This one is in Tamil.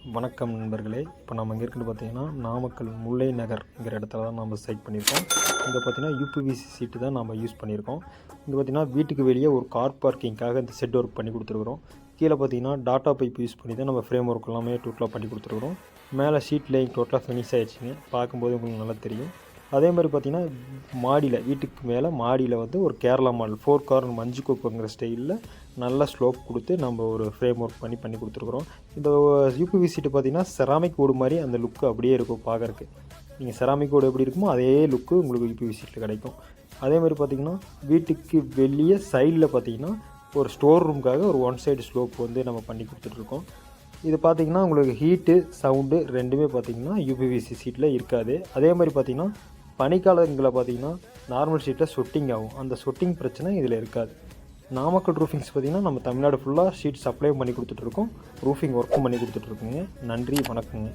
வணக்கம் நண்பர்களே. இப்போ நம்ம இங்கே இருக்குன்னு பார்த்தீங்கன்னா நாமக்கல் முல்லை நகர்ங்கிற இடத்துல தான் நம்ம சைட் பண்ணியிருக்கோம். இங்கே பார்த்தீங்கன்னா யூபிவிசி சீட்டு தான் நம்ம யூஸ் பண்ணியிருக்கோம். இங்கே பார்த்தீங்கன்னா வீட்டுக்கு வெளியே ஒரு கார் பார்க்கிங்காக இந்த செட் ஒர்க் பண்ணி கொடுத்துருக்குறோம். கீழே பார்த்தீங்கன்னா டாட்டா பைப் யூஸ் பண்ணி தான் நம்ம ஃப்ரேம் ஒர்க் எல்லாமே டோட்டலாக பண்ணி கொடுத்துருக்குறோம். மேலே ஷீட் லேயிங் டோட்டலாக ஃபினிஷ் ஆகிடுச்சிங்க. பார்க்கும்போது உங்களுக்கு நல்லா தெரியும். அதே மாதிரி பார்த்தீங்கன்னா மாடியில் வீட்டுக்கு மேலே மாடியில் வந்து ஒரு கேரளா மாடல் 4 கார்னர் மஞ்சு கோப்புங்கிற ஸ்டைலில் நல்லா ஸ்லோப் கொடுத்து நம்ம ஒரு ஃப்ரேம் ஒர்க் பண்ணி கொடுத்துருக்குறோம். இந்த யூபிவி சீட்டு பார்த்தீங்கன்னா செராமிக் ஓடு மாதிரி அந்த லுக்கு அப்படியே இருக்கும் பார்க்குறக்கு. நீங்கள் செராமிக் ஓடு எப்படி இருக்குமோ அதே லுக்கு உங்களுக்கு யூபிவி சீட்டில் கிடைக்கும். அதே மாதிரி பார்த்தீங்கன்னா வீட்டுக்கு வெளியே சைடில் பார்த்தீங்கன்னா ஒரு ஸ்டோர் ரூமுக்காக ஒரு 1 சைடு ஸ்லோப் வந்து நம்ம பண்ணி கொடுத்துட்ருக்கோம். இது பார்த்திங்கன்னா உங்களுக்கு ஹீட்டு சவுண்டு ரெண்டுமே பார்த்திங்கன்னா யூபிவிசி சீட்டில் இருக்காது. அதே மாதிரி பார்த்திங்கன்னா பனிக்காலங்களில் பார்த்திங்கன்னா நார்மல் ஷீட்டில் சொட்டிங் ஆகும். அந்த சொட்டிங் பிரச்சனை இதில் இருக்காது. நாமக்கல் ரூஃபிங்ஸ் பார்த்திங்கன்னா நம்ம தமிழ்நாடு ஃபுல்லாக ஷீட் சப்ளை பண்ணி கொடுத்துட்ருக்கோம். ரூஃபிங் ஒர்க்கும் பண்ணி கொடுத்துட்ருக்கோங்க. நன்றி, வணக்கங்க.